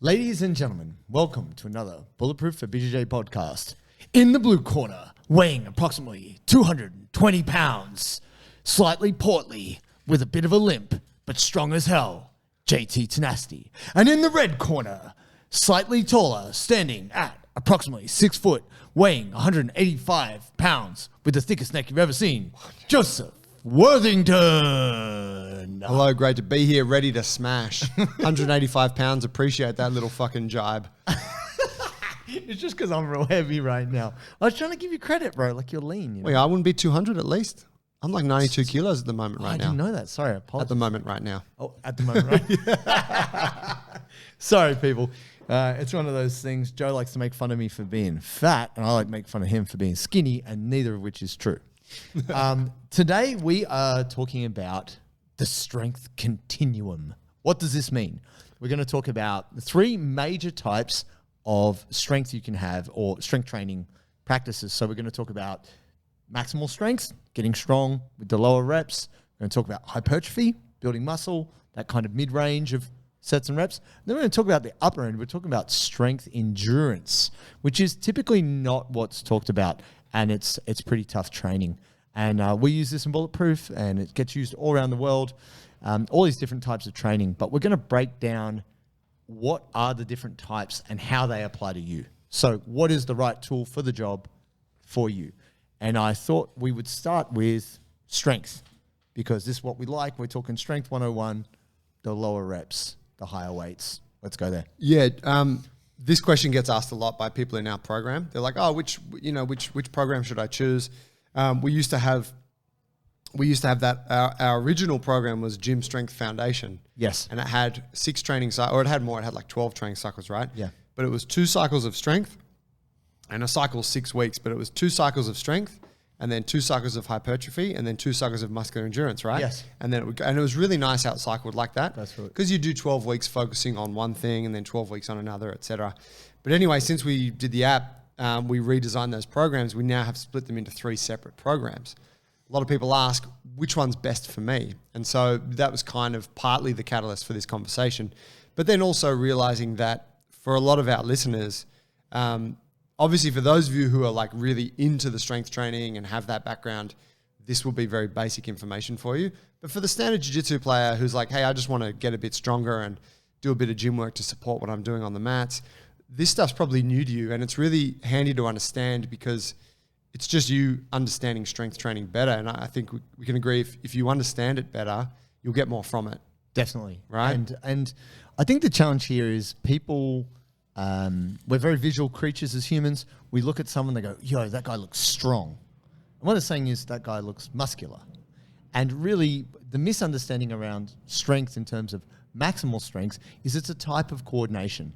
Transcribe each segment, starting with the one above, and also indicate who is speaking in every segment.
Speaker 1: Ladies and gentlemen, welcome to another Bulletproof for BJJ podcast. In the blue corner, weighing approximately 220 pounds, slightly portly, with a bit of a limp, but strong as hell, JT Tenacity. And in the red corner, slightly taller, standing at approximately 6 foot, weighing 185 pounds, with the thickest neck you've ever seen, Joseph Worthington.
Speaker 2: Hello, great to be here, ready to smash. 185 pounds, appreciate that little fucking jibe.
Speaker 1: It's just because I'm real heavy right now. I was trying to give you credit, bro, like you're lean. You know?
Speaker 2: Wait, I wouldn't be 200 at least. I'm like 92 kilos at the moment
Speaker 1: I didn't know that. Sorry, I apologize.
Speaker 2: At the moment right now.
Speaker 1: Oh, at the moment, right? Sorry, people. It's one of those things. Joe likes to make fun of me for being fat, and I like to make fun of him for being skinny, and neither of which is true. Today, we are talking about the strength continuum. What does this mean? We're going to talk about the three major types of strength you can have, or strength training practices. So we're going to talk about maximal strength, getting strong with the lower reps. We're going to talk about hypertrophy, building muscle, that kind of mid-range of sets and reps. And then we're going to talk about the upper end. We're talking about strength endurance, which is typically not what's talked about, and it's pretty tough training. And we use this in Bulletproof, and it gets used all around the world, all these different types of training. But we're going to break down what are the different types and how they apply to you. So what is the right tool for the job for you? And I thought we would start with strength, because this is what we like. We're talking strength 101, the lower reps, the higher weights. Let's go there.
Speaker 2: Yeah, this question gets asked a lot by people in our program. They're like, "Oh, which program should I choose?" We used to have that. Our original program was Gym Strength Foundation.
Speaker 1: Yes.
Speaker 2: And it had 6 training cycles, or it had more. It had like 12 training cycles, right?
Speaker 1: Yeah.
Speaker 2: But it was 2 cycles of strength, and a cycle 6 weeks. But it was 2 cycles of strength, and then 2 cycles of hypertrophy, and then 2 cycles of muscular endurance, right?
Speaker 1: Yes.
Speaker 2: And then it was really nice how it cycled like that.
Speaker 1: That's right.
Speaker 2: Because you do 12 weeks focusing on one thing, and then 12 weeks on another, etc. But anyway, since we did the app, we redesigned those programs. We now have split them into 3 separate programs. A lot of people ask, which one's best for me? And so that was kind of partly the catalyst for this conversation. But then also realizing that for a lot of our listeners, obviously for those of you who are like really into the strength training and have that background, this will be very basic information for you. But for the standard jiu-jitsu player who's like, hey, I just want to get a bit stronger and do a bit of gym work to support what I'm doing on the mats, this stuff's probably new to you, and it's really handy to understand because it's just you understanding strength training better. And I think we can agree if you understand it better, you'll get more from it.
Speaker 1: Definitely.
Speaker 2: Right.
Speaker 1: And I think the challenge here is people, we're very visual creatures as humans. We look at someone, they go, yo, that guy looks strong. And what they're saying is that guy looks muscular. And really the misunderstanding around strength in terms of maximal strength is it's a type of coordination.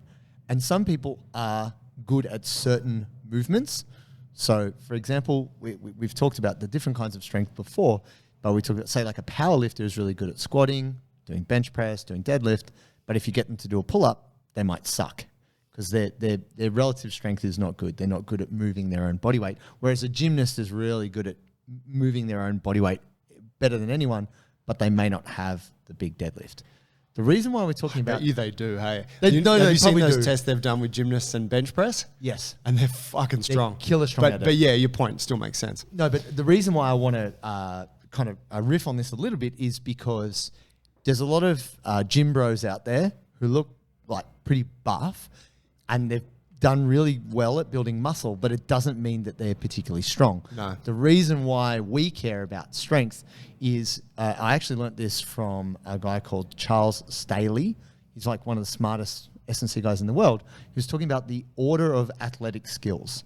Speaker 1: And some people are good at certain movements. So, for example, we've talked about the different kinds of strength before, but we talked about, say, like a power lifter is really good at squatting, doing bench press, doing deadlift. But if you get them to do a pull-up, they might suck because their relative strength is not good. They're not good at moving their own body weight. Whereas a gymnast is really good at moving their own body weight better than anyone, but they may not have the big deadlift. The reason why we're talking about...
Speaker 2: They do, hey.
Speaker 1: They
Speaker 2: have you seen those
Speaker 1: do.
Speaker 2: tests they've done with gymnasts and bench press?
Speaker 1: Yes.
Speaker 2: And they're fucking strong.
Speaker 1: They're killer strong at it.
Speaker 2: But yeah, your point still makes sense.
Speaker 1: No, but the reason why I want to kind of riff on this a little bit is because there's a lot of gym bros out there who look like pretty buff and they've done really well at building muscle, but it doesn't mean that they're particularly strong.
Speaker 2: No.
Speaker 1: The reason why we care about strength is I actually learnt this from a guy called Charles Staley. He's like one of the smartest S&C guys in the world. He was talking about the order of athletic skills.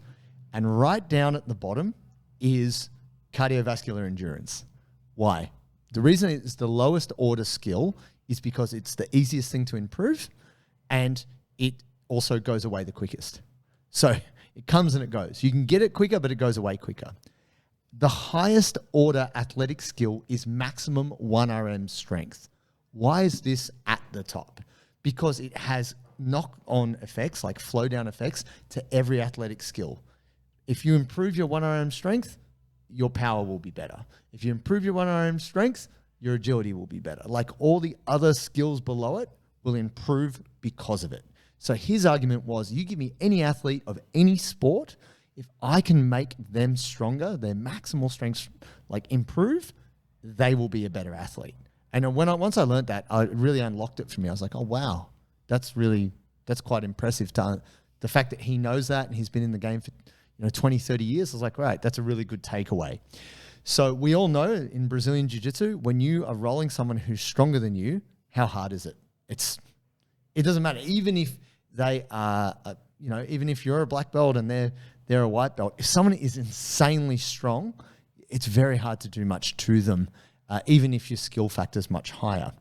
Speaker 1: And right down at the bottom is cardiovascular endurance. Why? The reason it's the lowest order skill is because it's the easiest thing to improve and it also goes away the quickest. So it comes and it goes. You can get it quicker, but it goes away quicker. The highest order athletic skill is maximum 1RM strength. Why is this at the top? Because it has knock-on effects, like flow-down effects, to every athletic skill. If you improve your 1RM strength, your power will be better. If you improve your 1RM strength, your agility will be better. Like all the other skills below it will improve because of it. So his argument was, you give me any athlete of any sport, if I can make them stronger, their maximal strengths like improve, they will be a better athlete. And once I learned that, it really unlocked it for me. I was like, oh, wow, that's quite impressive. The fact that he knows that and he's been in the game for 20, 30 years, I was like, right, that's a really good takeaway. So we all know in Brazilian Jiu-Jitsu, when you are rolling someone who's stronger than you, how hard is it? It doesn't matter. Even if they are, even if you're a black belt and they're a white belt, if someone is insanely strong, it's very hard to do much to them, even if your skill factor is much higher.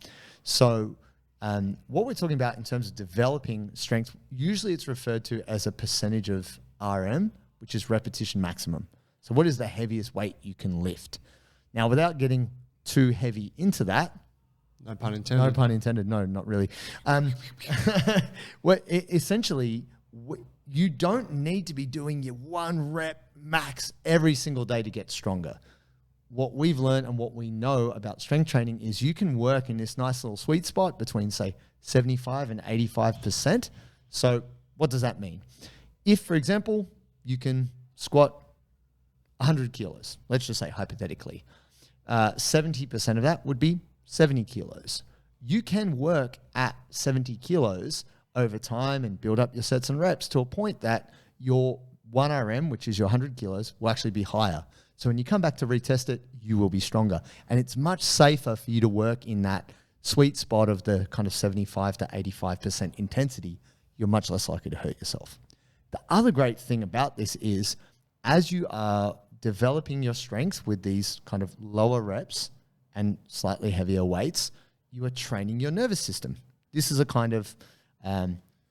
Speaker 1: So what we're talking about in terms of developing strength, usually it's referred to as a percentage of RM, which is repetition maximum. So what is the heaviest weight you can lift? Now, without getting too heavy into that,
Speaker 2: no pun intended.
Speaker 1: No pun intended. No, not really. Essentially, you don't need to be doing your 1 rep max every single day to get stronger. What we've learned and what we know about strength training is you can work in this nice little sweet spot between, say, 75 and 85%. So what does that mean? If, for example, you can squat 100 kilos, let's just say hypothetically, 70% of that would be 70 kilos. You can work at 70 kilos over time and build up your sets and reps to a point that your 1 RM, which is your 100 kilos, will actually be higher. So when you come back to retest it, you will be stronger. And it's much safer for you to work in that sweet spot of the kind of 75 to 85% intensity. You're much less likely to hurt yourself. The other great thing about this is as you are developing your strength with these kind of lower reps and slightly heavier weights, you are training your nervous system. This is a kind of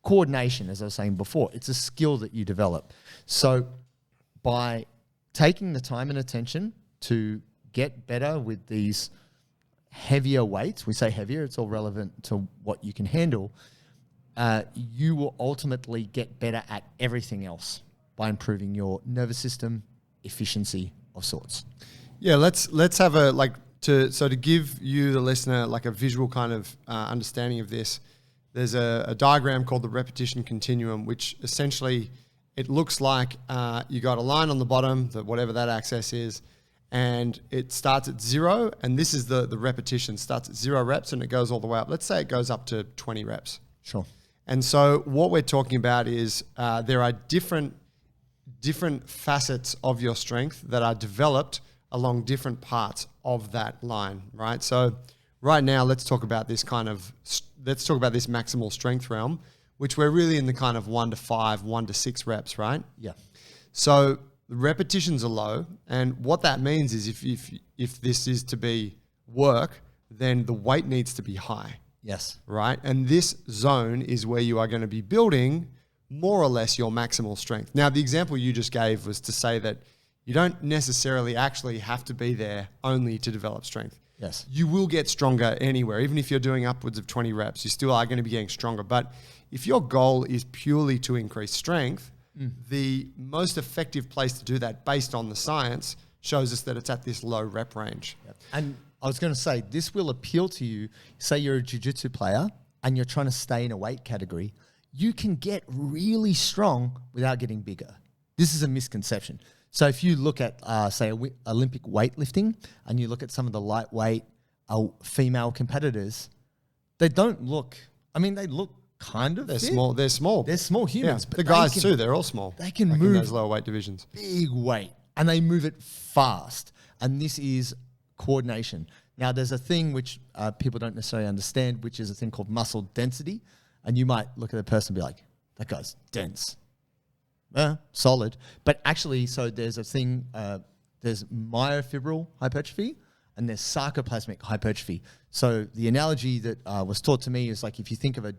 Speaker 1: coordination, as I was saying before. It's a skill that you develop. So by taking the time and attention to get better with these heavier weights, we say heavier, it's all relevant to what you can handle, you will ultimately get better at everything else by improving your nervous system efficiency of sorts.
Speaker 2: Yeah, let's have a to give you the listener like a visual kind of understanding of this. There's a diagram called the repetition continuum, which essentially it looks like you got a line on the bottom, whatever that axis is, and it starts at 0, and this is the repetition, starts at 0 reps and it goes all the way up. Let's say it goes up to 20 reps.
Speaker 1: Sure.
Speaker 2: And so what we're talking about is there are different facets of your strength that are developed along different parts of that line, right? So right now, let's talk about this maximal strength realm, which we're really in the kind of 1 to 5, 1 to 6 reps, right?
Speaker 1: Yeah.
Speaker 2: So the repetitions are low, and what that means is if this is to be work, then the weight needs to be high.
Speaker 1: Yes.
Speaker 2: Right? And this zone is where you are going to be building more or less your maximal strength. Now, the example you just gave was to say that you don't necessarily actually have to be there only to develop strength.
Speaker 1: Yes.
Speaker 2: You will get stronger anywhere. Even if you're doing upwards of 20 reps, you still are going to be getting stronger. But if your goal is purely to increase strength, the most effective place to do that based on the science shows us that it's at this low rep range.
Speaker 1: Yep. And I was going to say, this will appeal to you. Say you're a jiu-jitsu player and you're trying to stay in a weight category. You can get really strong without getting bigger. This is a misconception. So if you look at, say, Olympic weightlifting and you look at some of the lightweight female competitors, they don't look, they look kind of
Speaker 2: They're
Speaker 1: fit.
Speaker 2: small. They're small.
Speaker 1: They're small humans.
Speaker 2: Yeah.
Speaker 1: But
Speaker 2: the guys too, they're all small.
Speaker 1: They can
Speaker 2: in
Speaker 1: move
Speaker 2: those lower weight divisions.
Speaker 1: Big weight and they move it fast. And this is coordination. Now, there's a thing which people don't necessarily understand, which is a thing called muscle density. And you might look at a person and be like, that guy's dense. Solid. But actually, so there's a thing, there's myofibral hypertrophy and there's sarcoplasmic hypertrophy. So the analogy that was taught to me is like if you think of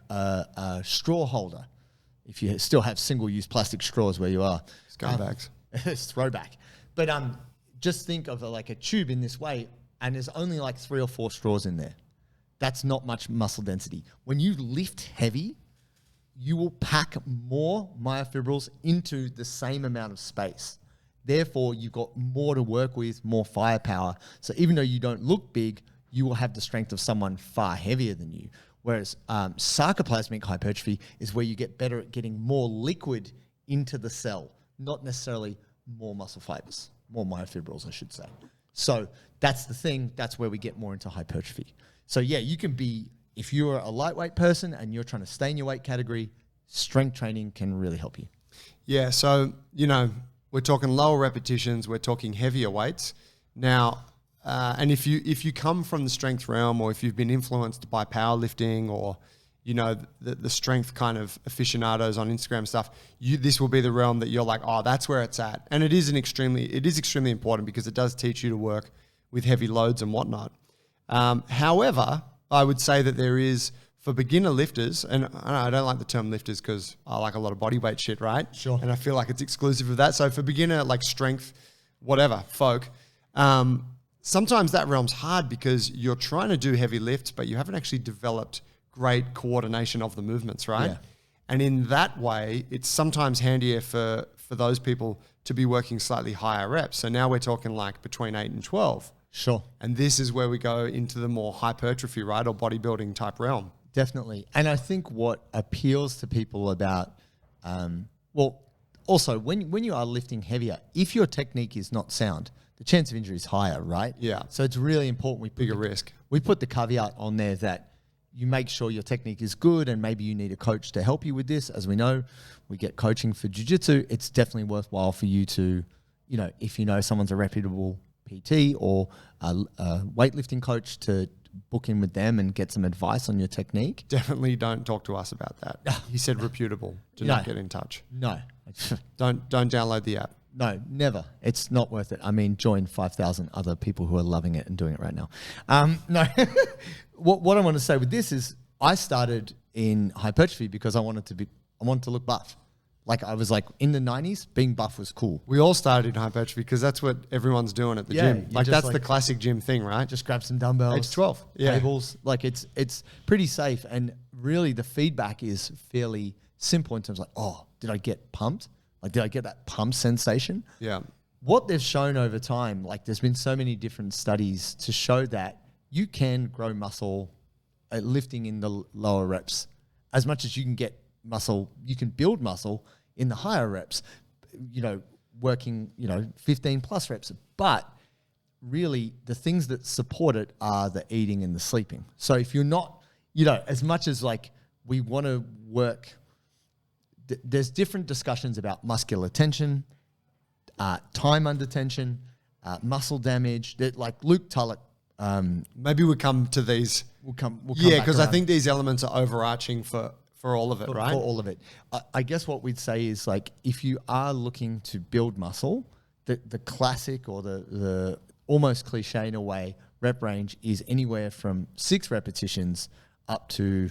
Speaker 1: a straw holder, if you still have single-use plastic straws where you are.
Speaker 2: Scumbags.
Speaker 1: It's throwback. But just think of like a tube in this way and there's only like 3 or 4 straws in there. That's not much muscle density. When you lift heavy, you will pack more myofibrils into the same amount of space. Therefore, you've got more to work with, more firepower. So even though you don't look big, you will have the strength of someone far heavier than you. Whereas sarcoplasmic hypertrophy is where you get better at getting more liquid into the cell, not necessarily more muscle fibers, more myofibrils, I should say. So that's the thing. That's where we get more into hypertrophy. So yeah, you can be, if you're a lightweight person and you're trying to stay in your weight category, strength training can really help you.
Speaker 2: Yeah. So, we're talking lower repetitions. We're talking heavier weights. Now, and if you come from the strength realm, or if you've been influenced by powerlifting, or the strength kind of aficionados on Instagram stuff, this will be the realm that you're like, oh, that's where it's at. And it is extremely important because it does teach you to work with heavy loads and whatnot. However, I would say that there is, for beginner lifters, and I don't like the term lifters because I like a lot of bodyweight shit, right?
Speaker 1: Sure.
Speaker 2: And I feel like it's exclusive of that. So for beginner, like strength, whatever, folk, sometimes that realm's hard because you're trying to do heavy lifts, but you haven't actually developed great coordination of the movements, right? Yeah. And in that way, it's sometimes handier for those people to be working slightly higher reps. So now we're talking like between 8 and 12.
Speaker 1: Sure.
Speaker 2: And this is where we go into the more hypertrophy, right? Or bodybuilding type realm.
Speaker 1: Definitely. And I think what appeals to people about, also when you are lifting heavier, if your technique is not sound, the chance of injury is higher, right?
Speaker 2: Yeah.
Speaker 1: So it's really important.
Speaker 2: Bigger risk.
Speaker 1: We put the caveat on there that you make sure your technique is good, and maybe you need a coach to help you with this. As we know, we get coaching for jiu-jitsu. It's definitely worthwhile for you to, if someone's a reputable PT or a weightlifting coach, to book in with them and get some advice on your technique.
Speaker 2: Definitely don't talk to us about that. He said reputable. Do not get in touch.
Speaker 1: No.
Speaker 2: Don't download the app.
Speaker 1: No, never. It's not worth it. I mean, join 5,000 other people who are loving it and doing it right now. No. What I want to say with this is I started in hypertrophy because I wanted to look buff. Like I was like in the 90s, being buff was cool.
Speaker 2: We all started in hypertrophy because that's what everyone's doing at the gym. Like that's the classic gym thing, right?
Speaker 1: Just grab some dumbbells.
Speaker 2: Age 12.
Speaker 1: Tables. Like it's pretty safe. And really the feedback is fairly simple in terms of like, oh, did I get pumped? Like, did I get that pump sensation?
Speaker 2: Yeah.
Speaker 1: What they've shown over time, like there's been so many different studies to show that you can grow muscle lifting in the lower reps. As much as you can get muscle, you can build muscle in the higher reps, working, 15 plus reps. But really the things that support it are the eating and the sleeping. So if you're not, as much as like we want to work, there's different discussions about muscular tension, time under tension, muscle damage, that like Luke Tulloch.
Speaker 2: Maybe we'll come to these.
Speaker 1: We'll come
Speaker 2: because I think these elements are overarching for all of it, right?
Speaker 1: For all of it. I guess what we'd say is like, if you are looking to build muscle, the classic or the almost cliche in a way, rep range is anywhere from 6 repetitions up to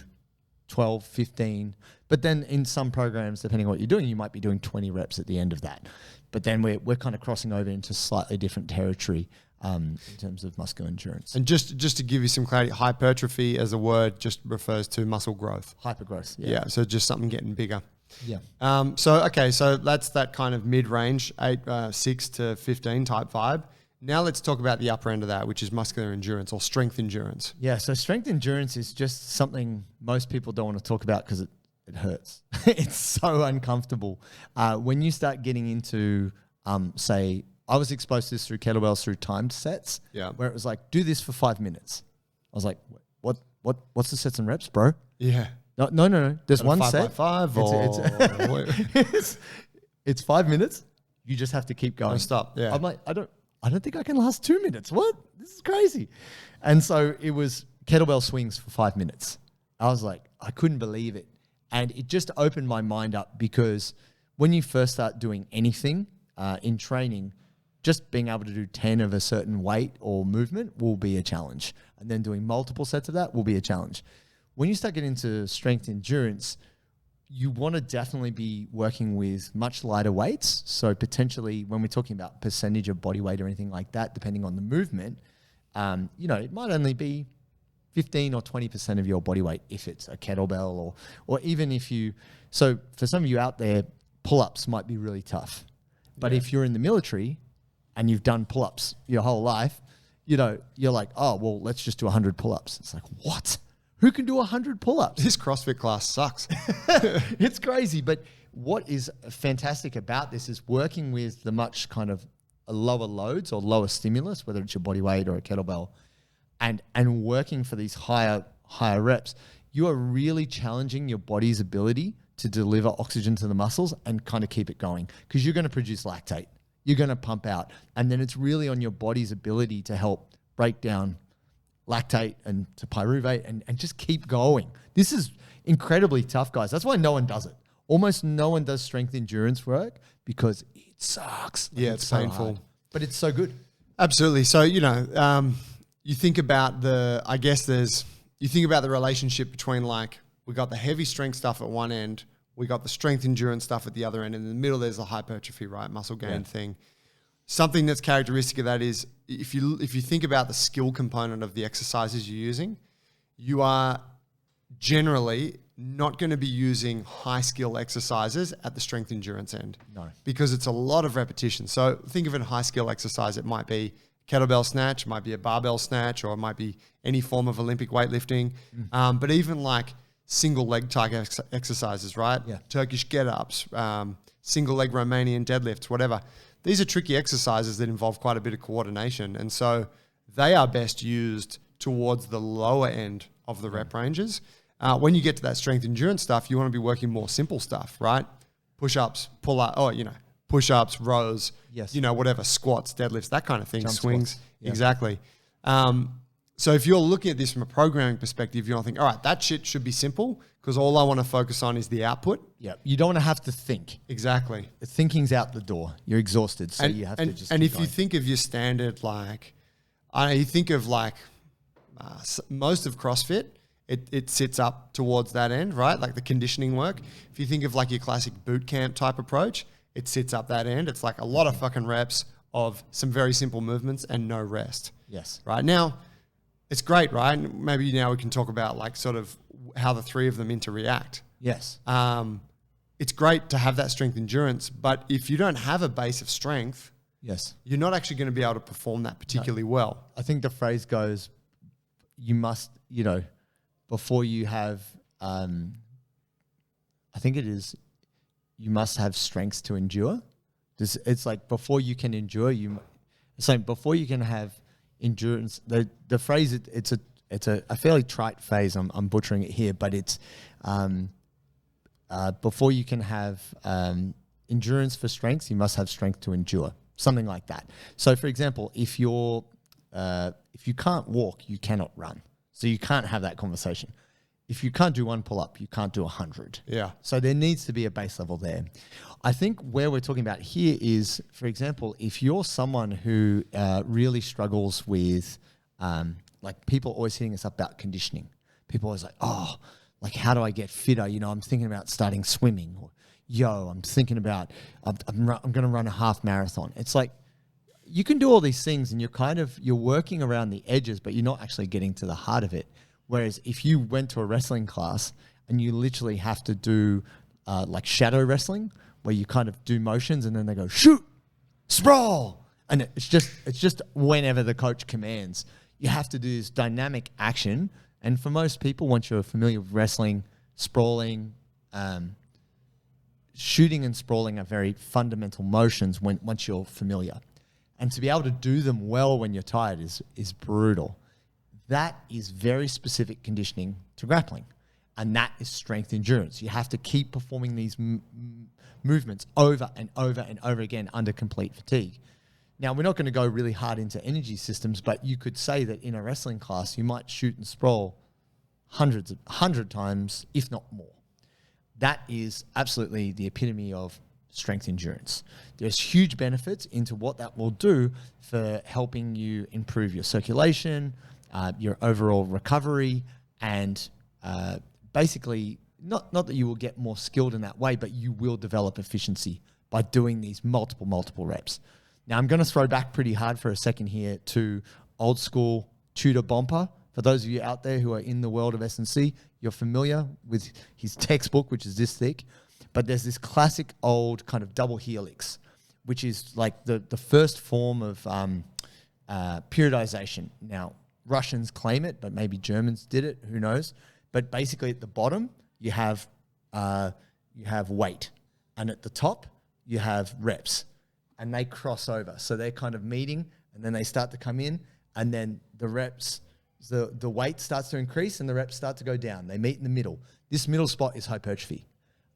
Speaker 1: 12, 15. But then in some programs, depending on what you're doing, you might be doing 20 reps at the end of that. But then we're kind of crossing over into slightly different territory in terms of muscular endurance.
Speaker 2: And just to give you some clarity, hypertrophy as a word just refers to muscle growth.
Speaker 1: Hypergrowth,
Speaker 2: yeah. So just something getting bigger.
Speaker 1: Yeah.
Speaker 2: So that's that kind of mid-range, 6 to 15 type vibe. Now let's talk about the upper end of that, which is muscular endurance or strength endurance.
Speaker 1: Yeah, so strength endurance is just something most people don't want to talk about because it hurts. It's so uncomfortable. When you start getting into, say, I was exposed to this through kettlebells, through timed sets, where it was like, do this for 5 minutes. I was like, what's the sets and reps, bro?
Speaker 2: Yeah.
Speaker 1: No. There's one set.
Speaker 2: 5 or
Speaker 1: it's 5 minutes. You just have to keep going.
Speaker 2: Don't stop. Yeah.
Speaker 1: I'm like, I don't think I can last 2 minutes. What? This is crazy. And so it was kettlebell swings for 5 minutes. I was like, I couldn't believe it. And it just opened my mind up because when you first start doing anything in training, just being able to do 10 of a certain weight or movement will be a challenge. And then doing multiple sets of that will be a challenge. When you start getting into strength endurance, you want to definitely be working with much lighter weights. So potentially when we're talking about percentage of body weight or anything like that, depending on the movement, it might only be 15 or 20% of your body weight if it's a kettlebell or even if so for some of you out there, pull-ups might be really tough. But if you're in the military and you've done pull-ups your whole life, you're like, oh, well, let's just do 100 pull-ups. It's like, what? who can do 100 pull-ups.
Speaker 2: This CrossFit class sucks.
Speaker 1: It's crazy. But what is fantastic about this is working with the much kind of lower loads or lower stimulus, whether it's your body weight or a kettlebell, and working for these higher reps. You are really challenging your body's ability to deliver oxygen to the muscles and kind of keep it going, because you're going to produce lactate. You're going to pump out. And then it's really on your body's ability to help break down lactate and to pyruvate and just keep going. This is incredibly tough, guys. That's why no one does it. Almost no one does strength endurance work because it sucks.
Speaker 2: Yeah, it's painful.
Speaker 1: hard, but it's so good.
Speaker 2: Absolutely. So, you think about you think about the relationship between, like, we got the heavy strength stuff at one end, we got the strength endurance stuff at the other end, and in the middle there's the hypertrophy, right? Muscle gain thing. Something that's characteristic of that is if you think about the skill component of the exercises you're using, you are generally not going to be using high skill exercises at the strength endurance end.
Speaker 1: No. Because
Speaker 2: it's a lot of repetition. So think of a high skill exercise. It might be kettlebell snatch, it might be a barbell snatch, or it might be any form of Olympic weightlifting. But even like single leg type exercises, right?
Speaker 1: Yeah.
Speaker 2: Turkish get-ups, single leg Romanian deadlifts, whatever. These are tricky exercises that involve quite a bit of coordination. And so they are best used towards the lower end of the rep ranges. When you get to that strength endurance stuff, you want to be working more simple stuff, right? Push-ups, pull-up, push-ups, rows, whatever, squats, deadlifts, that kind of thing,
Speaker 1: Jump
Speaker 2: swings.
Speaker 1: squats. Yeah.
Speaker 2: Exactly. So if you're looking at this from a programming perspective, you don't think, all right, that shit should be simple because all I want to focus on is the output.
Speaker 1: Yeah. You don't want to have to think.
Speaker 2: Exactly.
Speaker 1: Thinking's out the door. You're exhausted, so you have to just
Speaker 2: And
Speaker 1: keep
Speaker 2: if
Speaker 1: going.
Speaker 2: you think of your standard, like, you think of like most of CrossFit, it sits up towards that end, right? Like the conditioning work. If you think of like your classic boot camp type approach, it sits up that end. It's like a lot of fucking reps of some very simple movements and no rest.
Speaker 1: Yes.
Speaker 2: Right now, it's great, right? Maybe now we can talk about like sort of how the three of them interact.
Speaker 1: Yes.
Speaker 2: It's great to have that strength endurance, but if you don't have a base of strength,
Speaker 1: Yes.
Speaker 2: you're not actually going to be able to perform that particularly well.
Speaker 1: I think the phrase goes, you must, before you have, I think it is, you must have strengths to endure. It's like before you can endure, before you can have endurance, the phrase, it's a fairly trite phrase, I'm butchering it here, but it's before you can have endurance for strengths, you must have strength to endure, something like that. So for example, if you can't walk, you cannot run. So you can't have that conversation. If you can't do one pull-up, you can't do 100.
Speaker 2: Yeah.
Speaker 1: So there needs to be a base level there. I think where we're talking about here is, for example, if you're someone who really struggles with, like people always hitting us up about conditioning. People always like, oh, like how do I get fitter? I'm thinking about starting swimming. Or, I'm thinking about, I'm going to run a half marathon. It's like, you can do all these things and you're working around the edges, but you're not actually getting to the heart of it. Whereas if you went to a wrestling class and you literally have to do like shadow wrestling, where you kind of do motions and then they go shoot, sprawl, and it's just whenever the coach commands, you have to do this dynamic action. And for most people, once you're familiar with wrestling, sprawling, shooting and sprawling are very fundamental motions once you're familiar. And to be able to do them well when you're tired is brutal. That is very specific conditioning to grappling. And that is strength endurance. You have to keep performing these movements over and over and over again under complete fatigue. Now, we're not going to go really hard into energy systems, but you could say that in a wrestling class, you might shoot and sprawl 100 times, if not more. That is absolutely the epitome of strength endurance. There's huge benefits into what that will do for helping you improve your circulation, your overall recovery, and basically, not that you will get more skilled in that way, but you will develop efficiency by doing these multiple reps. Now, I'm going to throw back pretty hard for a second here to old school Tudor Bomper. For those of you out there who are in the world of S&C, you're familiar with his textbook, which is this thick. But there's this classic old kind of double helix, which is like the first form of periodization. Now, Russians claim it, but maybe Germans did it, who knows? But basically at the bottom, you have weight. And at the top, you have reps. And they cross over. So they're kind of meeting, and then they start to come in, and then the reps, the weight starts to increase and the reps start to go down. They meet in the middle. This middle spot is hypertrophy.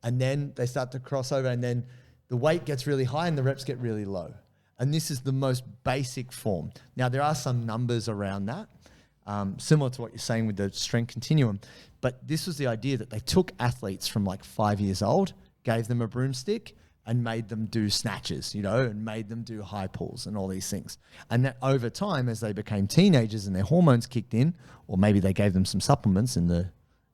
Speaker 1: And then they start to cross over, and then the weight gets really high and the reps get really low. And this is the most basic form. Now, there are some numbers around that, similar to what you're saying with the strength continuum. But this was the idea that they took athletes from like 5 years old, gave them a broomstick, and made them do snatches, and made them do high pulls and all these things. And that over time, as they became teenagers and their hormones kicked in, or maybe they gave them some supplements in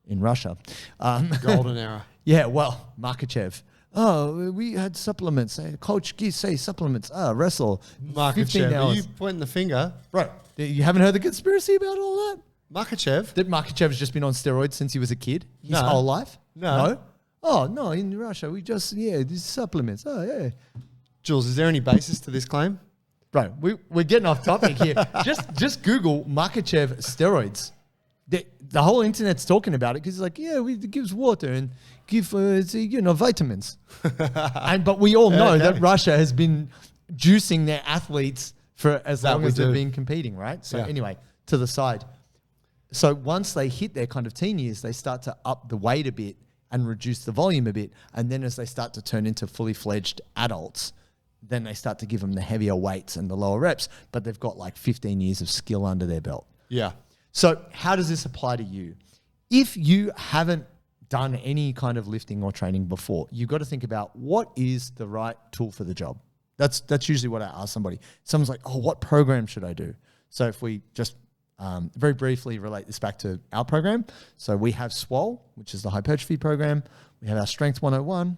Speaker 1: Russia.
Speaker 2: Golden era.
Speaker 1: Yeah, well, Makachev. Oh, we had supplements. Coach, say supplements. Wrestle. 15
Speaker 2: Makachev,
Speaker 1: hours.
Speaker 2: are you pointing the finger?
Speaker 1: Right. You haven't heard the conspiracy about all that?
Speaker 2: Makachev?
Speaker 1: That Makachev has just been on steroids since he was a kid? His
Speaker 2: No.
Speaker 1: whole life?
Speaker 2: No.
Speaker 1: Oh, no, in Russia, we just, these supplements. Oh, yeah.
Speaker 2: Jules, is there any basis to this claim?
Speaker 1: Bro, we're getting off topic here. Just Google Makachev steroids. The whole internet's talking about it because it's like, it gives water and give vitamins. But we all know that Russia has been juicing their athletes for as long as they've been competing, right? So anyway, to the side. So once they hit their kind of teen years, they start to up the weight a bit and reduce the volume a bit. And then as they start to turn into fully fledged adults, then they start to give them the heavier weights and the lower reps, but they've got like 15 years of skill under their belt.
Speaker 2: Yeah.
Speaker 1: So how does this apply to you? If you haven't done any kind of lifting or training before, you've got to think about what is the right tool for the job. That's usually what I ask somebody. Someone's like, oh, what program should I do? So if we just very briefly relate this back to our program. So we have Swole, which is the hypertrophy program. We have our Strength 101,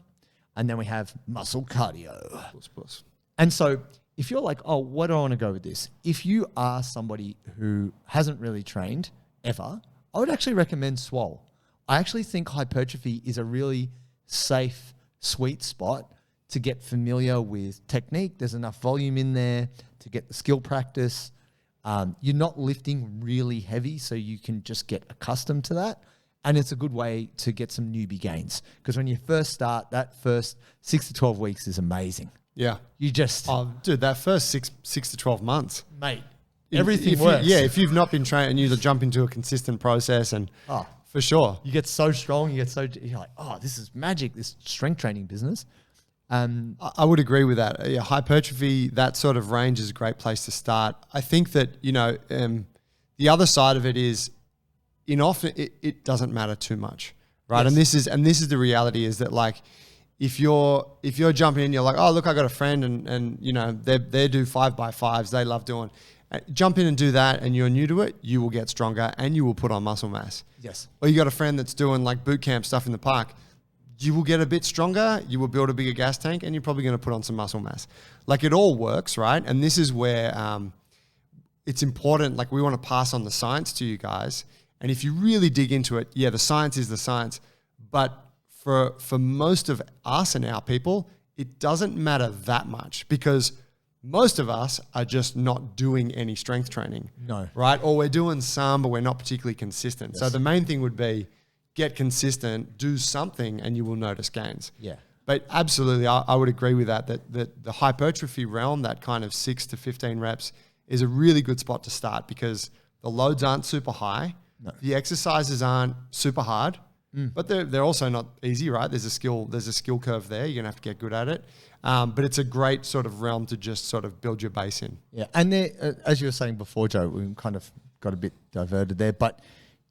Speaker 1: and then we have muscle cardio.
Speaker 2: Plus.
Speaker 1: And so if you're like, oh, where do I want to go with this? If you are somebody who hasn't really trained ever, I would actually recommend Swole. I actually think hypertrophy is a really safe, sweet spot to get familiar with technique. There's enough volume in there to get the skill practice. You're not lifting really heavy, so you can just get accustomed to that. And it's a good way to get some newbie gains. Because when you first start, that first 6 to 12 weeks is amazing.
Speaker 2: Yeah.
Speaker 1: You just...
Speaker 2: Oh, dude, that first six to 12 months.
Speaker 1: Mate, everything works.
Speaker 2: If you've not been trained and you jump into a consistent process and for sure.
Speaker 1: You get so strong, you're like, oh, this is magic, this strength training business.
Speaker 2: I would agree with that. Yeah, hypertrophy, that sort of range is a great place to start. I think that, the other side of it is often it doesn't matter too much, right? Yes. And this is the reality is that like, if you're jumping in, you're like, oh, look, I got a friend and they do 5x5s. They love doing, jump in and do that. And you're new to it. You will get stronger and you will put on muscle mass.
Speaker 1: Yes.
Speaker 2: Or you got a friend that's doing like boot camp stuff in the park. You will get a bit stronger, you will build a bigger gas tank, and you're probably going to put on some muscle mass. Like it all works, right? And this is where it's important. Like we want to pass on the science to you guys. And if you really dig into it, the science is the science. But for most of us and our people, it doesn't matter that much because most of us are just not doing any strength training.
Speaker 1: No.
Speaker 2: Right? Or we're doing some, but we're not particularly consistent. Yes. So the main thing would be get consistent, do something, and you will notice gains.
Speaker 1: Yeah.
Speaker 2: But absolutely, I would agree with that the hypertrophy realm, that kind of 6 to 15 reps, is a really good spot to start because the loads aren't super high. No. The exercises aren't super hard, but they're also not easy, right? There's a skill curve there. You're going to have to get good at it. But it's a great sort of realm to just sort of build your base in.
Speaker 1: Yeah. And there, as you were saying before, Joe, we kind of got a bit diverted there, but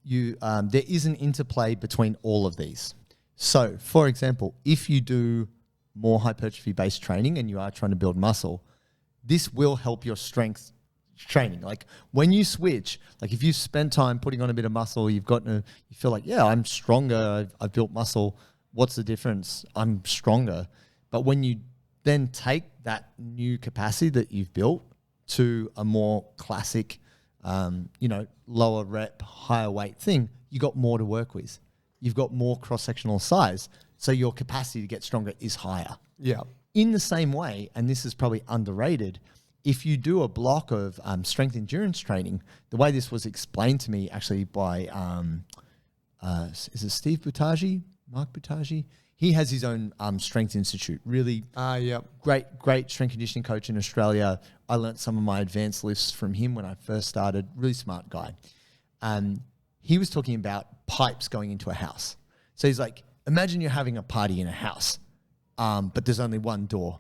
Speaker 1: there is an interplay between all of these. So, for example, if you do more hypertrophy-based training and you are trying to build muscle, this will help your strength training. Like when you switch, like if you spend time putting on a bit of muscle, you feel like, I'm stronger, I've built muscle. What's the difference? I'm stronger. But when you then take that new capacity that you've built to a more classic lower rep, higher weight thing, you got more to work with. You've got more cross-sectional size. So your capacity to get stronger is higher.
Speaker 2: Yeah.
Speaker 1: In the same way, and this is probably underrated, if you do a block of strength endurance training, the way this was explained to me actually by is it Steve Butaji? Mark Butaji? He has his own strength institute. Really great strength conditioning coach in Australia. I learnt some of my advanced lifts from him when I first started. Really smart guy. He was talking about pipes going into a house. So he's like, imagine you're having a party in a house, but there's only one door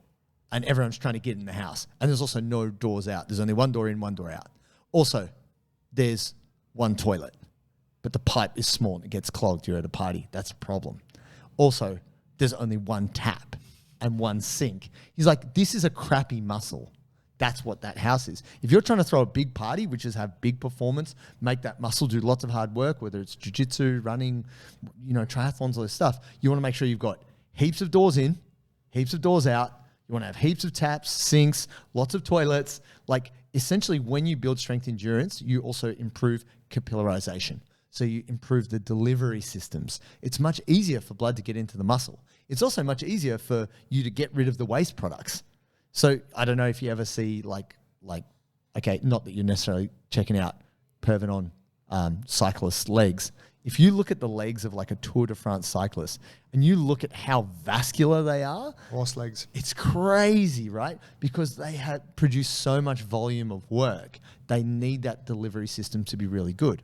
Speaker 1: and everyone's trying to get in the house. And there's also no doors out. There's only one door in, one door out. Also, there's one toilet, but the pipe is small and it gets clogged. You're at a party. That's a problem. Also, there's only one tap and one sink. He's like, this is a crappy muscle. That's what that house is. If you're trying to throw a big party, which is have big performance, make that muscle do lots of hard work, whether it's jiu-jitsu, running, triathlons, all this stuff, you want to make sure you've got heaps of doors in, heaps of doors out. You want to have heaps of taps, sinks, lots of toilets. Like essentially when you build strength endurance, you also improve capillarization. So you improve the delivery systems. It's much easier for blood to get into the muscle. It's also much easier for you to get rid of the waste products. So I don't know if you ever see okay, not that you're necessarily checking out Pervin on cyclists' legs. If you look at the legs of like a Tour de France cyclist and you look at how vascular they are,
Speaker 2: horse legs,
Speaker 1: it's crazy, right? Because they have produced so much volume of work. They need that delivery system to be really good.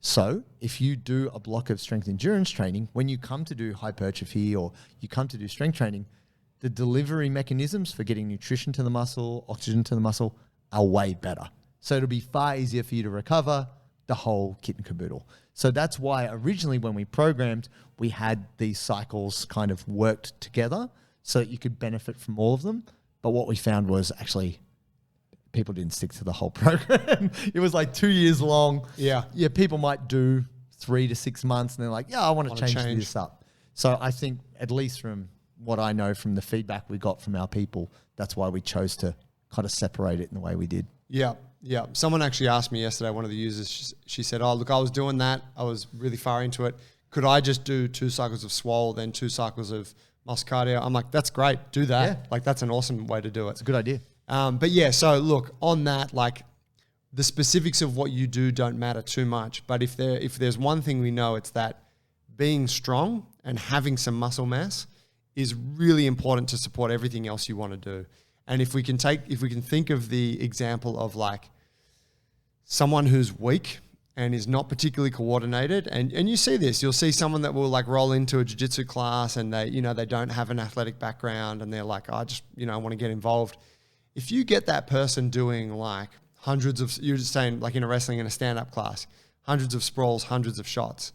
Speaker 1: So if you do a block of strength endurance training, when you come to do hypertrophy or you come to do strength training, the delivery mechanisms for getting nutrition to the muscle, oxygen to the muscle are way better. So it'll be far easier for you to recover, the whole kit and caboodle. So that's why originally when we programmed, we had these cycles kind of worked together so that you could benefit from all of them. But what we found was actually people didn't stick to the whole program. It was like 2 years long.
Speaker 2: Yeah.
Speaker 1: People might do 3 to 6 months and they're like, I want to change this up. So I think at least from what I know from the feedback we got from our people, that's why we chose to kind of separate it in the way we did.
Speaker 2: Yeah. Yeah. Someone actually asked me yesterday, one of the users, she said, look, I was doing that. I was really far into it. Could I just do 2 cycles of Swole, then 2 cycles of muscle cardio? I'm like, that's great. Do that. Yeah. Like that's an awesome way to do it.
Speaker 1: It's a good idea.
Speaker 2: But yeah, so look, on that, like the specifics of what you do don't matter too much. But if there's one thing we know, it's that being strong and having some muscle mass is really important to support everything else you want to do. And if we can think of the example of like someone who's weak and is not particularly coordinated, and you see this, you'll see someone that will like roll into a jiu-jitsu class and they don't have an athletic background and they're like, I just, want to get involved. If you get that person doing like hundreds of, you're just saying like in a wrestling in a stand-up class, hundreds of sprawls, hundreds of shots,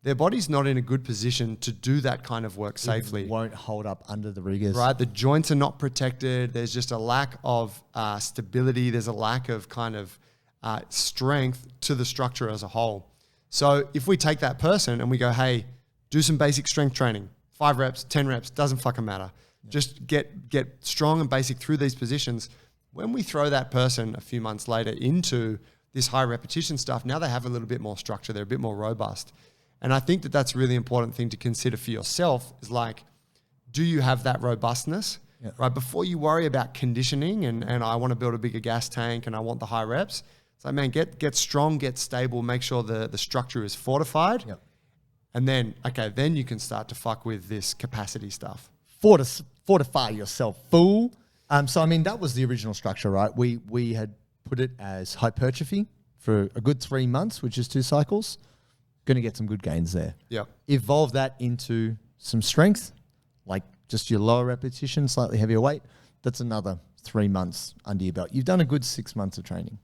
Speaker 2: their body's not in a good position to do that kind of work safely.
Speaker 1: It won't hold up under the rigors.
Speaker 2: Right, the joints are not protected. There's just a lack of stability. There's a lack of kind of strength to the structure as a whole. So if we take that person and we go, hey, do some basic strength training, 5 reps, 10 reps, doesn't fucking matter. Just get strong and basic through these positions. When we throw that person a few months later into this high repetition stuff, now they have a little bit more structure. They're a bit more robust. And I think that that's a really important thing to consider for yourself is like, do you have that robustness? Yeah. Right? Before you worry about conditioning and I want to build a bigger gas tank and I want the high reps, it's like, man, get strong, get stable, make sure the structure is fortified. Yep. And then you can start to fuck with this capacity stuff.
Speaker 1: Fortify yourself, fool. So, I mean, that was the original structure, right? We had put it as hypertrophy for a good 3 months, which is 2 cycles. Going to get some good gains there.
Speaker 2: Yep.
Speaker 1: Evolve that into some strength, like just your lower repetition, slightly heavier weight. That's another 3 months under your belt. You've done a good 6 months of training.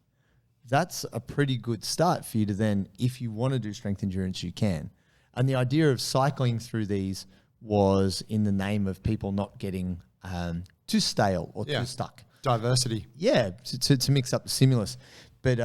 Speaker 1: That's a pretty good start for you to then, if you want to do strength endurance, you can. And the idea of cycling through these was in the name of people not getting too stale or too stuck.
Speaker 2: Diversity.
Speaker 1: Yeah, to mix up the stimulus. But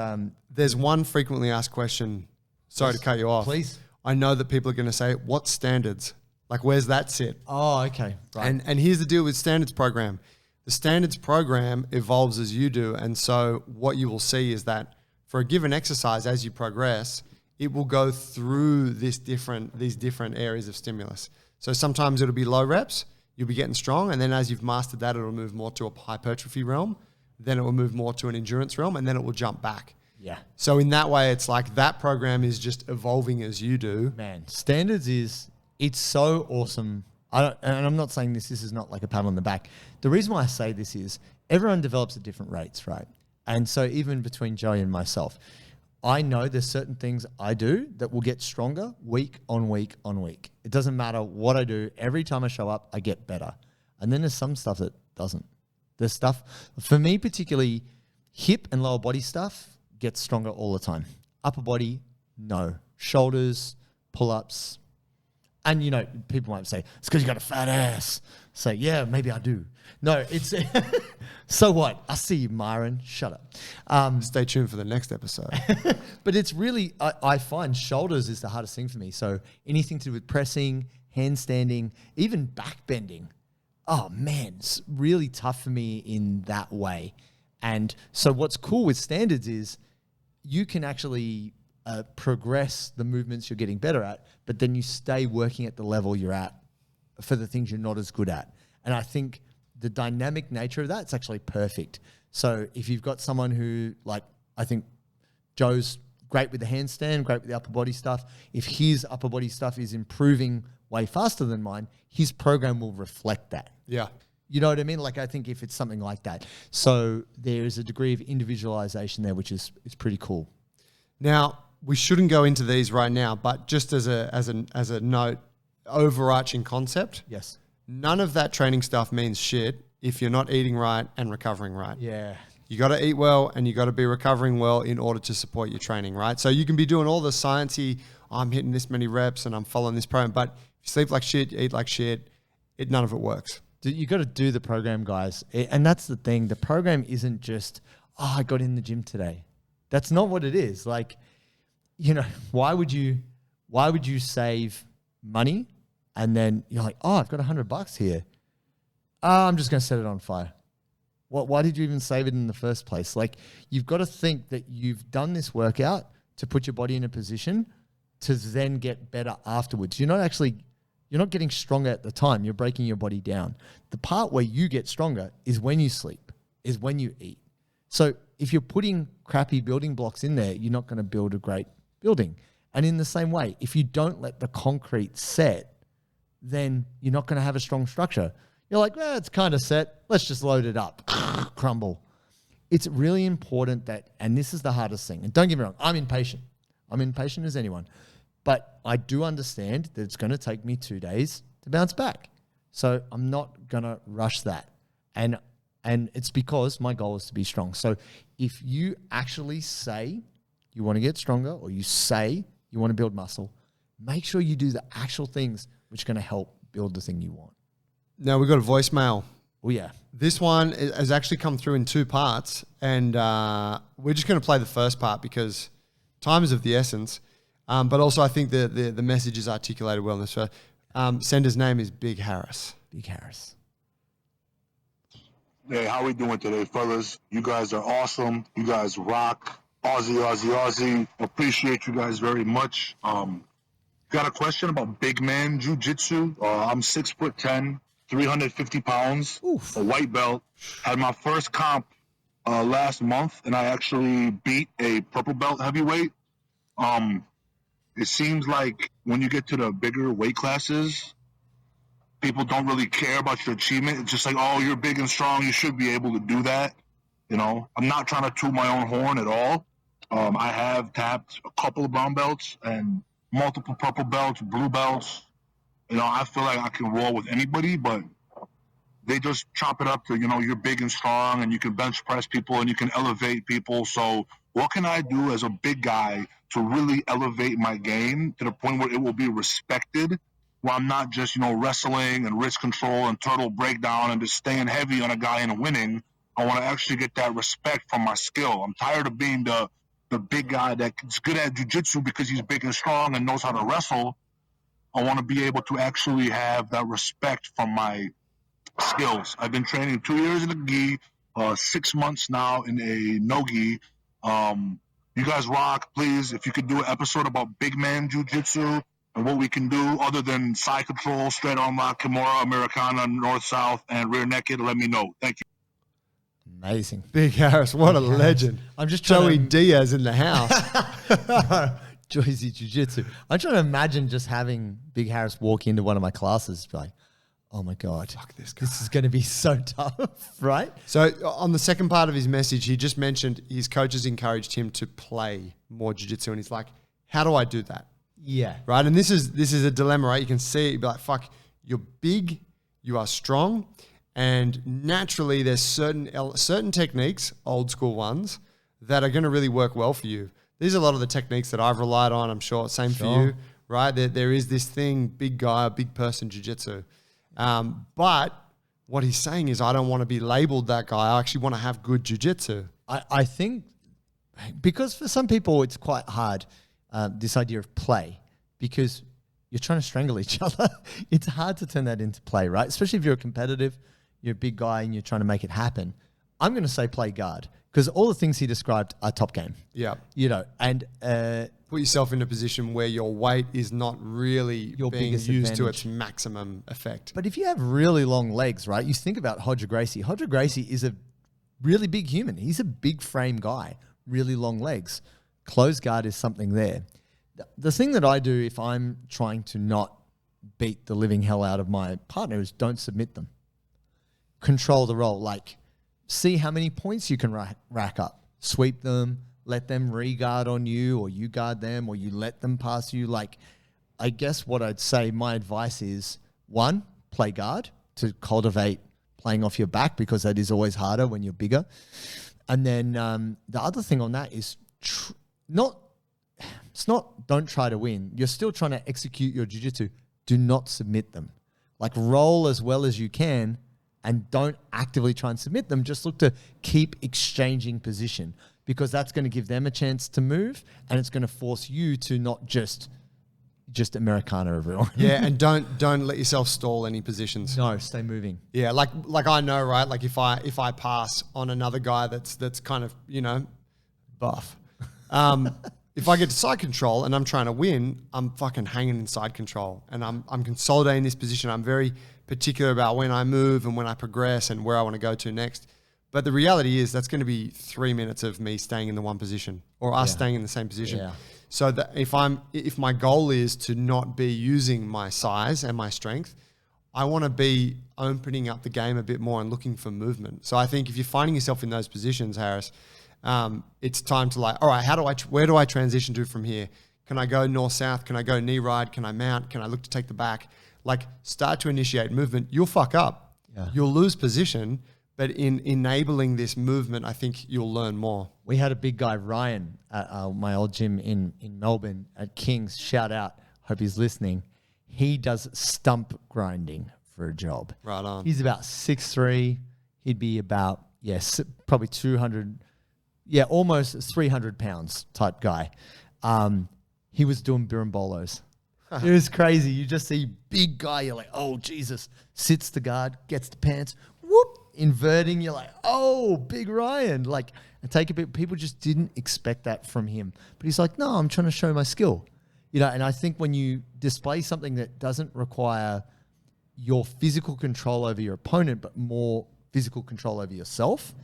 Speaker 2: there's one frequently asked question. Sorry to cut you off.
Speaker 1: Please.
Speaker 2: I know that people are going to say, what standards? Like, where's that sit?
Speaker 1: Oh, okay. Right.
Speaker 2: And here's the deal with standards program. The standards program evolves as you do. And so what you will see is that for a given exercise, as you progress, it will go through these different areas of stimulus. So sometimes it'll be low reps, you'll be getting strong. And then as you've mastered that, it'll move more to a hypertrophy realm. Then it will move more to an endurance realm. And then it will jump back.
Speaker 1: Yeah.
Speaker 2: So in that way, it's like that program is just evolving as you do.
Speaker 1: Man, standards it's so awesome. And I'm not saying this is not like a pat on the back. The reason why I say this is everyone develops at different rates, right? And so even between Joey and myself, I know there's certain things I do that will get stronger week on week on week. It doesn't matter what I do. Every time I show up, I get better. And then there's some stuff that doesn't. There's stuff, for me particularly, hip and lower body stuff gets stronger all the time. Upper body, no. Shoulders, pull-ups. And, you know, people might say, it's because you got a fat ass. So, yeah, maybe I do. No, it's... So what? I see you, Myron. Shut up.
Speaker 2: Stay tuned for the next episode.
Speaker 1: But it's really... I find shoulders is the hardest thing for me. So anything to do with pressing, handstanding, even back bending. Oh, man, it's really tough for me in that way. And so what's cool with standards is you can actually progress the movements you're getting better at, but then you stay working at the level you're at for the things you're not as good at. And I think the dynamic nature of that, it's actually perfect. So if you've got someone who, like, I think Joe's great with the handstand, great with the upper body stuff. If his upper body stuff is improving way faster than mine, his program will reflect that.
Speaker 2: Yeah.
Speaker 1: You know what I mean? Like, I think if it's something like that. So there's a degree of individualization there, which is pretty cool.
Speaker 2: Now, we shouldn't go into these right now, but just as a note, overarching concept.
Speaker 1: Yes.
Speaker 2: None of that training stuff means shit if you're not eating right and recovering right.
Speaker 1: Yeah. You
Speaker 2: got to eat well and you got to be recovering well in order to support your training, right? So you can be doing all the sciencey, I'm hitting this many reps and I'm following this program, but if you sleep like shit, you eat like shit, none of it works.
Speaker 1: You got to do the program, guys. And that's the thing. The program isn't just, I got in the gym today. That's not what it is. Like, you know, why would you save money and then you're like, I've got $100 here. I'm just going to set it on fire. Why did you even save it in the first place? Like, you've got to think that you've done this workout to put your body in a position to then get better afterwards. You're not getting stronger at the time. You're breaking your body down. The part where you get stronger is when you sleep, is when you eat. So if you're putting crappy building blocks in there, you're not going to build a great building. And in the same way, if you don't let the concrete set, then you're not going to have a strong structure. You're like, it's kind of set. Let's just load it up. Crumble. It's really important that, and this is the hardest thing, and don't get me wrong, I'm impatient. I'm impatient as anyone. But I do understand that it's going to take me 2 days to bounce back. So I'm not going to rush that. And it's because my goal is to be strong. So if you actually say you want to get stronger or you say you want to build muscle, make sure you do the actual things which are going to help build the thing you want.
Speaker 2: Now we've got a voicemail.
Speaker 1: Oh, yeah.
Speaker 2: This one has actually come through in 2 parts. And we're just going to play the first part because time is of the essence. But also I think the message is articulated well in this. Sender's name is Big Harris.
Speaker 1: Big Harris.
Speaker 3: Hey, how we doing today, fellas? You guys are awesome. You guys rock. Aussie, Aussie, Aussie. Appreciate you guys very much. Got a question about big man jiu-jitsu. I'm 6'10", 350 pounds,
Speaker 1: Oof.
Speaker 3: A white belt. Had my first comp last month, and I actually beat a purple belt heavyweight. It seems like when you get to the bigger weight classes, people don't really care about your achievement. It's just like, you're big and strong. You should be able to do that. You know, I'm not trying to toot my own horn at all. I have tapped a couple of brown belts and multiple purple belts, blue belts. You know, I feel like I can roll with anybody, but they just chop it up to, you're big and strong and you can bench press people and you can elevate people. So what can I do as a big guy to really elevate my game to the point where it will be respected, where I'm not just, wrestling and wrist control and turtle breakdown and just staying heavy on a guy and winning. I want to actually get that respect from my skill. I'm tired of being the big guy that's good at jiu-jitsu because he's big and strong and knows how to wrestle. I want to be able to actually have that respect from my skills. I've been training 2 years in a gi, 6 months now in a no-gi. You guys rock. Please, if you could do an episode about big man jiu-jitsu and what we can do other than side control, straight arm lock, Kimura, Americana, north-south, and rear naked, let me know. Thank you.
Speaker 1: Amazing.
Speaker 2: Big Harris, what a legend.
Speaker 1: I'm just
Speaker 2: Joey
Speaker 1: trying
Speaker 2: Diaz in the house.
Speaker 1: Joyzy Jiu-Jitsu. I'm trying to imagine just having Big Harris walk into one of my classes, be like, oh my God,
Speaker 2: Fuck this guy.
Speaker 1: this is going to be so tough, right?
Speaker 2: So on the second part of his message, he just mentioned his coaches encouraged him to play more jiu-jitsu. And he's like, how do I do that?
Speaker 1: Yeah.
Speaker 2: Right. And this is a dilemma, right? You can see it. You'd be like, fuck, you're big, you are strong. And naturally there's certain techniques, old school ones, that are going to really work well for you. These are a lot of the techniques that I've relied on. I'm sure. Same for you, right? There is this thing, big guy, big person jiu-jitsu. But what he's saying is, I don't want to be labeled that guy. I actually want to have good jiu-jitsu.
Speaker 1: I think because for some people it's quite hard, this idea of play, because you're trying to strangle each other. It's hard to turn that into play, right? Especially if you're competitive, you're a big guy and you're trying to make it happen. I'm going to say play guard because all the things he described are top game.
Speaker 2: Yeah.
Speaker 1: You know, and
Speaker 2: Put yourself in a position where your weight is not really
Speaker 1: Your
Speaker 2: being
Speaker 1: biggest
Speaker 2: used to
Speaker 1: advantage.
Speaker 2: its maximum effect.
Speaker 1: But if you have really long legs, right? You think about Hodger Gracie. Hodger Gracie is a really big human. He's a big frame guy, really long legs. Closed guard is something there. The thing that I do if I'm trying to not beat the living hell out of my partner is don't submit them. Control the roll. Like, see how many points you can rack up. Sweep them. Let them re-guard on you, or you guard them, or you let them pass you. Like, I guess what I'd say, my advice is, one, play guard to cultivate playing off your back, because that is always harder when you're bigger. And then the other thing on that is don't try to win. You're still trying to execute your jiu-jitsu. Do not submit them. Like, roll as well as you can and don't actively try and submit them. Just look to keep exchanging position, because that's going to give them a chance to move, and it's going to force you to not just Americana everyone.
Speaker 2: Yeah, and don't let yourself stall any positions.
Speaker 1: No, stay moving.
Speaker 2: Yeah, like I know, right? Like if I pass on another guy that's kind of, you know, buff. If I get to side control and I'm trying to win, I'm fucking hanging in side control, and I'm consolidating this position. I'm very particular about when I move and when I progress and where I want to go to next. But the reality is that's going to be 3 minutes of me staying in the one position, or us staying in the same position.
Speaker 1: Yeah.
Speaker 2: So that if my goal is to not be using my size and my strength, I want to be opening up the game a bit more and looking for movement. So I think if you're finding yourself in those positions, Harris, it's time to like, all right, where do I transition to from here? Can I go north-south? Can I go knee ride? Can I mount? Can I look to take the back? Like, start to initiate movement. You'll fuck up.
Speaker 1: Yeah.
Speaker 2: You'll lose position. But in enabling this movement, I think you'll learn more.
Speaker 1: We had a big guy, Ryan, at my old gym in Melbourne at King's. Shout out. Hope he's listening. He does stump grinding for a job.
Speaker 2: Right on.
Speaker 1: He's about 6'3". He'd be about, probably 200, almost 300 pounds type guy. He was doing birimbolos. It was crazy. You just see big guy. You're like, oh, Jesus. Sits the guard, gets the pants, whoop. Inverting, you're like, oh, big Ryan. Like, I take a bit. People just didn't expect that from him. But he's like, no, I'm trying to show my skill. You know, and I think when you display something that doesn't require your physical control over your opponent, but more physical control over yourself,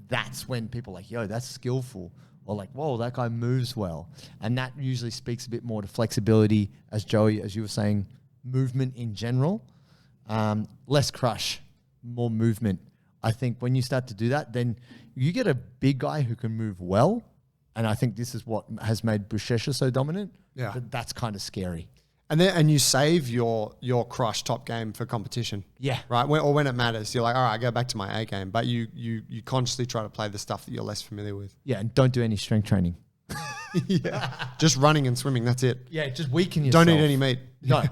Speaker 1: that's when people are like, yo, that's skillful. Or like, whoa, that guy moves well. And that usually speaks a bit more to flexibility, as Joey, as you were saying, movement in general. Less crush, more movement. I think when you start to do that, then you get a big guy who can move well. And I think this is what has made Buchecha so dominant.
Speaker 2: Yeah.
Speaker 1: That's kind of scary.
Speaker 2: And you save your crush top game for competition.
Speaker 1: Yeah.
Speaker 2: Right? When it matters. You're like, all right, I go back to my A game. But you consciously try to play the stuff that you're less familiar with.
Speaker 1: Yeah, and don't do any strength training.
Speaker 2: Yeah. Just running and swimming, that's it.
Speaker 1: Yeah, just weaken yourself.
Speaker 2: Don't eat any meat.
Speaker 1: No.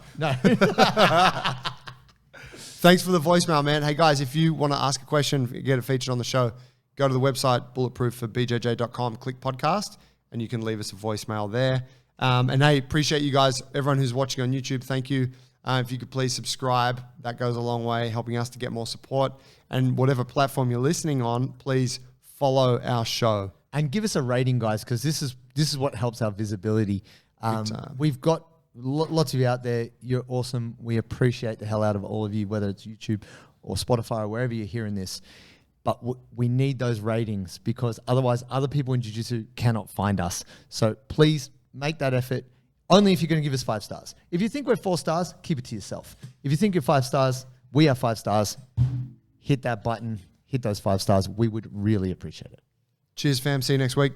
Speaker 2: Thanks for the voicemail, man. Hey, guys, if you want to ask a question, get it featured on the show, go to the website, bulletproofforbjj.com, click podcast, and you can leave us a voicemail there. And hey, appreciate you guys, everyone who's watching on YouTube. Thank you. If you could please subscribe, that goes a long way, helping us to get more support. And whatever platform you're listening on, please follow our show.
Speaker 1: And give us a rating, guys, because this is what helps our visibility. We've got lots of you out there. You're awesome. We appreciate the hell out of all of you, whether it's YouTube or Spotify or wherever you're hearing this. but we need those ratings because otherwise other people in jiu-jitsu cannot find us. So please make that effort. Only if you're going to give us 5 stars. If you think we're 4 stars, keep it to yourself. If you think you're 5 stars, we are 5 stars. Hit that button, hit those 5 stars. We would really appreciate it.
Speaker 2: Cheers, fam. See you next week.